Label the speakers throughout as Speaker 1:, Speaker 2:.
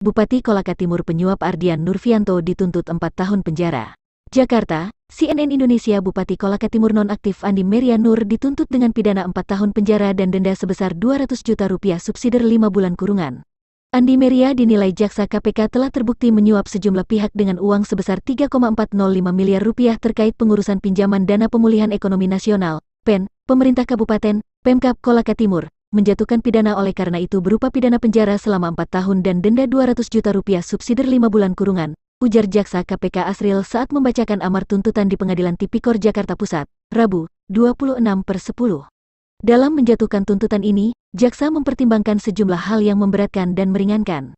Speaker 1: Bupati Kolaka Timur penyuap Ardian Nurfianto dituntut 4 tahun penjara. Jakarta, CNN Indonesia. Bupati Kolaka Timur nonaktif Andi Meria Nur dituntut dengan pidana 4 tahun penjara dan denda sebesar 200 juta rupiah subsidi 5 bulan kurungan. Andi Meria dinilai jaksa KPK telah terbukti menyuap sejumlah pihak dengan uang sebesar 3,405 miliar rupiah terkait pengurusan pinjaman dana pemulihan ekonomi nasional, PEN, pemerintah Kabupaten, Pemkab Kolaka Timur, menjatuhkan pidana oleh karena itu berupa pidana penjara selama 4 tahun dan denda 200 juta rupiah subsidi 5 bulan kurungan, ujar jaksa KPK Asril saat membacakan amar tuntutan di Pengadilan Tipikor Jakarta Pusat, Rabu, 26/10. Dalam menjatuhkan tuntutan ini, jaksa mempertimbangkan sejumlah hal yang memberatkan dan meringankan.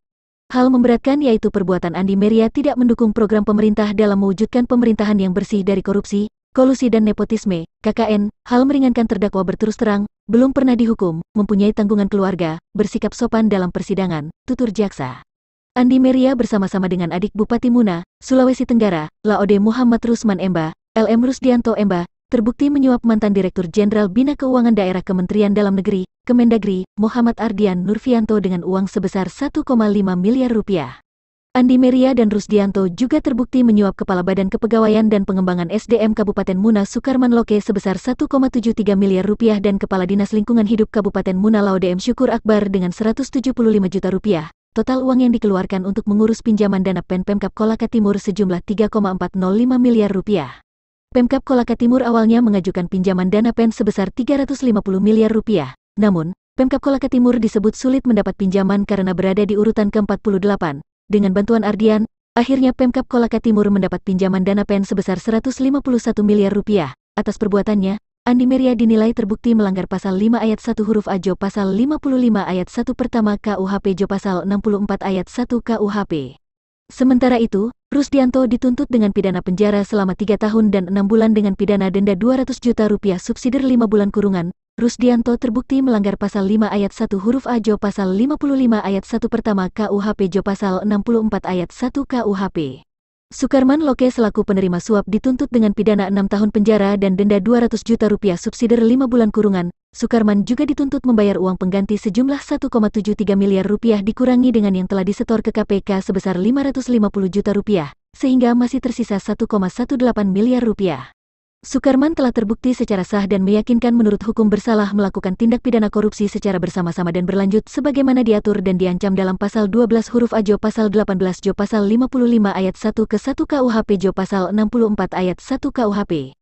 Speaker 1: Hal memberatkan yaitu perbuatan Andi Meria tidak mendukung program pemerintah dalam mewujudkan pemerintahan yang bersih dari korupsi, kolusi dan nepotisme, KKN. Hal meringankan terdakwa berterus terang, belum pernah dihukum, mempunyai tanggungan keluarga, bersikap sopan dalam persidangan, tutur jaksa. Andi Meria bersama-sama dengan adik Bupati Muna, Sulawesi Tenggara, Laode Muhammad Rusman Emba, LM Rusdianto Emba, terbukti menyuap mantan Direktur Jenderal Bina Keuangan Daerah Kementerian Dalam Negeri, Kemendagri, Muhammad Ardian Nurfianto dengan uang sebesar 1,5 miliar rupiah. Andi Meria dan Rusdianto juga terbukti menyuap Kepala Badan Kepegawaian dan Pengembangan SDM Kabupaten Muna Sukarman Loke sebesar 1,73 miliar rupiah dan Kepala Dinas Lingkungan Hidup Kabupaten Muna Laude M. Syukur Akbar dengan 175 juta rupiah. Total uang yang dikeluarkan untuk mengurus pinjaman dana PEN Pemkab Kolaka Timur sejumlah 3,405 miliar rupiah. Pemkab Kolaka Timur awalnya mengajukan pinjaman dana PEN sebesar 350 miliar rupiah. Namun, Pemkab Kolaka Timur disebut sulit mendapat pinjaman karena berada di urutan ke-48. Dengan bantuan Ardian, akhirnya Pemkab Kolaka Timur mendapat pinjaman dana PEN sebesar 151 miliar rupiah. Atas perbuatannya, Andi Meria dinilai terbukti melanggar pasal 5 ayat 1 huruf A Jo pasal 55 ayat 1 pertama KUHP Jo pasal 64 ayat 1 KUHP. Sementara itu, Rusdianto dituntut dengan pidana penjara selama 3 tahun dan 6 bulan dengan pidana denda 200 juta rupiah subsidi 5 bulan kurungan. Rusdianto terbukti melanggar pasal 5 ayat 1 huruf A Jo pasal 55 ayat 1 pertama KUHP Jo pasal 64 ayat 1 KUHP. Sukarman Loke selaku penerima suap dituntut dengan pidana 6 tahun penjara dan denda 200 juta rupiah subsidi 5 bulan kurungan. Sukarman juga dituntut membayar uang pengganti sejumlah 1,73 miliar rupiah dikurangi dengan yang telah disetor ke KPK sebesar 550 juta rupiah, sehingga masih tersisa 1,18 miliar rupiah. Sukarman telah terbukti secara sah dan meyakinkan menurut hukum bersalah melakukan tindak pidana korupsi secara bersama-sama dan berlanjut sebagaimana diatur dan diancam dalam pasal 12 huruf A Jo pasal 18 Jo pasal 55 ayat 1 ke 1 KUHP Jo pasal 64 ayat 1 KUHP.